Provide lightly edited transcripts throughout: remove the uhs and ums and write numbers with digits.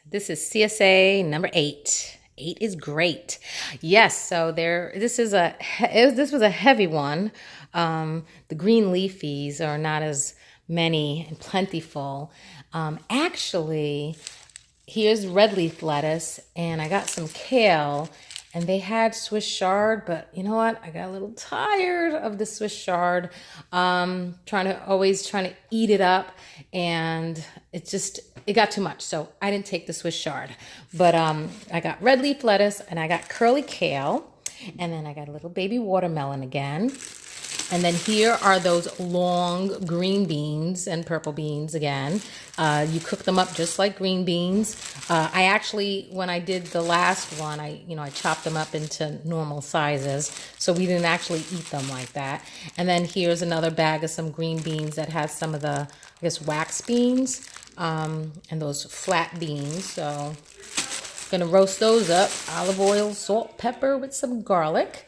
This is CSA number 8. 8 is great. Yes, so this was a heavy one. The green leafies are not as many and plentiful. Actually, here's red leaf lettuce, and I got some kale, and they had Swiss chard, but you know what? I got a little tired of the Swiss chard. Trying to eat it up, and it got too much, so I didn't take the Swiss chard. But I got red leaf lettuce, and I got curly kale, and then I got a little baby watermelon again. And then here are those long green beans and purple beans again. You cook them up just like green beans. I actually, when I did the last one, I chopped them up into normal sizes, so we didn't actually eat them like that. And then here's another bag of some green beans that has some of the, I guess, wax beans and those flat beans. So gonna roast those up, olive oil, salt, pepper with some garlic.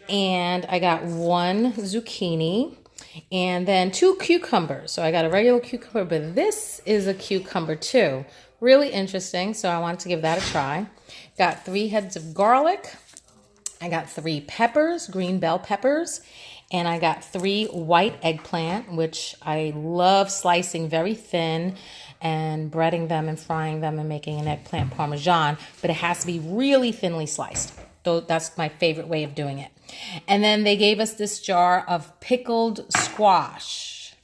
And I got 1 zucchini and then 2 cucumbers. So I got a regular cucumber, but this is a cucumber too. Really interesting, so I wanted to give that a try. Got 3 heads of garlic. I got 3 peppers, green bell peppers, and I got 3 white eggplant, which I love slicing very thin and breading them and frying them and making an eggplant parmesan, but it has to be really thinly sliced. So that's my favorite way of doing it. And then they gave us this jar of pickled squash.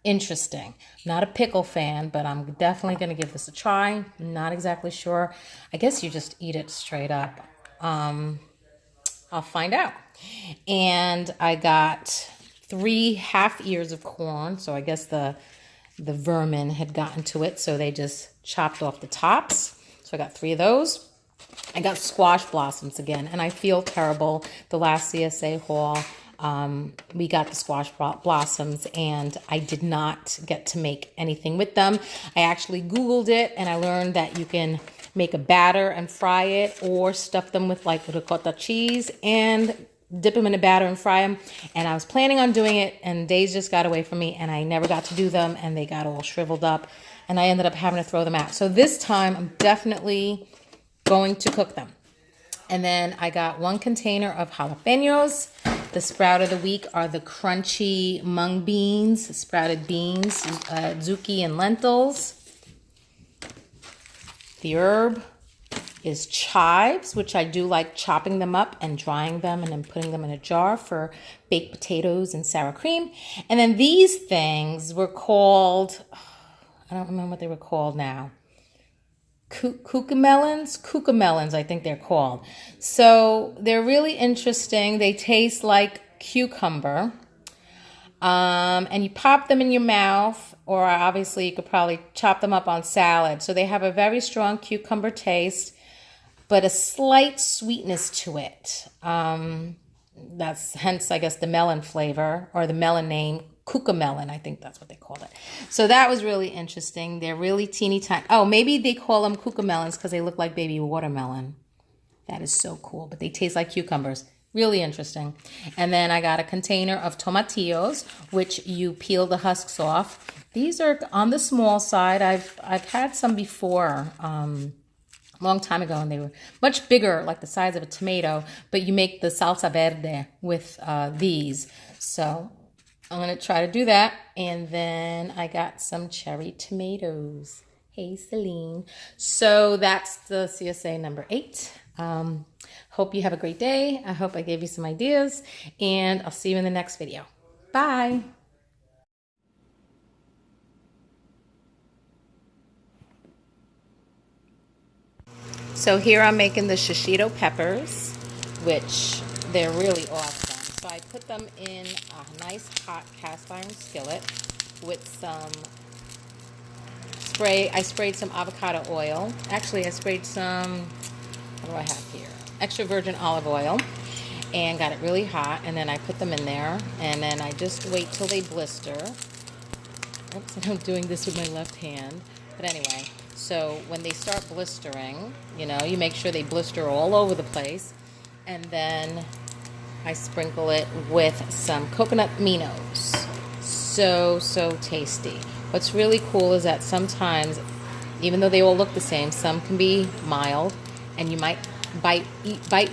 Interesting. Not a pickle fan, but I'm definitely going to give this a try. Not exactly sure. I guess you just eat it straight up. I'll find out. And I got 3 half ears of corn. So I guess the vermin had gotten to it, so they just chopped off the tops. So I got 3 of those. I got squash blossoms again, and I feel terrible. The last CSA haul, we got the squash blossoms, and I did not get to make anything with them. I actually Googled it, and I learned that you can make a batter and fry it, or stuff them with like ricotta cheese and dip them in a batter and fry them. And I was planning on doing it, and days just got away from me, and I never got to do them, and they got all shriveled up, and I ended up having to throw them out. So this time I'm definitely going to cook them. And then I got 1 container of jalapenos. The sprout of the week are the crunchy mung beans, sprouted beans, zucchini and lentils. The herb is chives, which I do like chopping them up and drying them and then putting them in a jar for baked potatoes and sour cream. And then these things were called, I don't remember what they were called now. Cucamelons, I think they're called. So they're really interesting. They taste like cucumber. And you pop them in your mouth, or obviously you could probably chop them up on salad. So they have a very strong cucumber taste, but a slight sweetness to it. That's hence, I guess, the melon flavor, or the melon name, cucamelon. I think that's what they called it. So that was really interesting. They're really teeny tiny. Oh, maybe they call them cucamelons because they look like baby watermelon. That is so cool, but they taste like cucumbers. Really interesting. And then I got a container of tomatillos, which you peel the husks off. These are on the small side. I've had some before, long time ago, and they were much bigger, like the size of a tomato, but you make the salsa verde with these. So I'm going to try to do that. And then I got some cherry tomatoes. Hey, Celine. So that's the CSA number 8. Hope you have a great day. I hope I gave you some ideas, and I'll see you in the next video. Bye. So here I'm making the Shishito Peppers, which they're really awesome. So I put them in a nice hot cast iron skillet with some spray. I sprayed some avocado oil. Actually, I sprayed some, what do I have here? Extra virgin olive oil, and got it really hot. And then I put them in there, and then I just wait till they blister. Oops, I'm doing this with my left hand. But anyway, so when they start blistering, you make sure they blister all over the place. And then I sprinkle it with some coconut minos. So tasty. What's really cool is that sometimes Even though they all look the same, some can be mild, and you might bite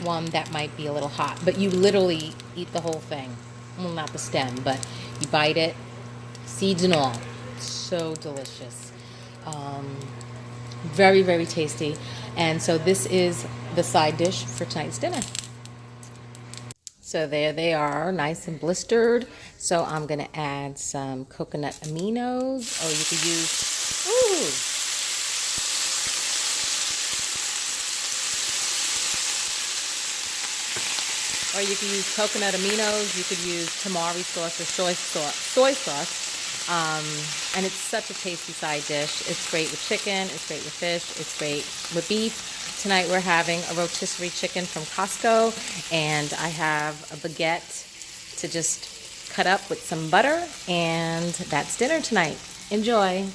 one that might be a little hot, but you literally eat the whole thing. Well, not the stem, but you bite it, seeds and all. So delicious. Very, very tasty. And so this is the side dish for tonight's dinner. So there they are, nice and blistered. So I'm going to add some coconut aminos, or you could use, or you could use coconut aminos. You could use tamari sauce or soy sauce. And it's such a tasty side dish. It's great with chicken, it's great with fish, it's great with beef. Tonight we're having a rotisserie chicken from Costco, and I have a baguette to just cut up with some butter, and that's dinner tonight. Enjoy.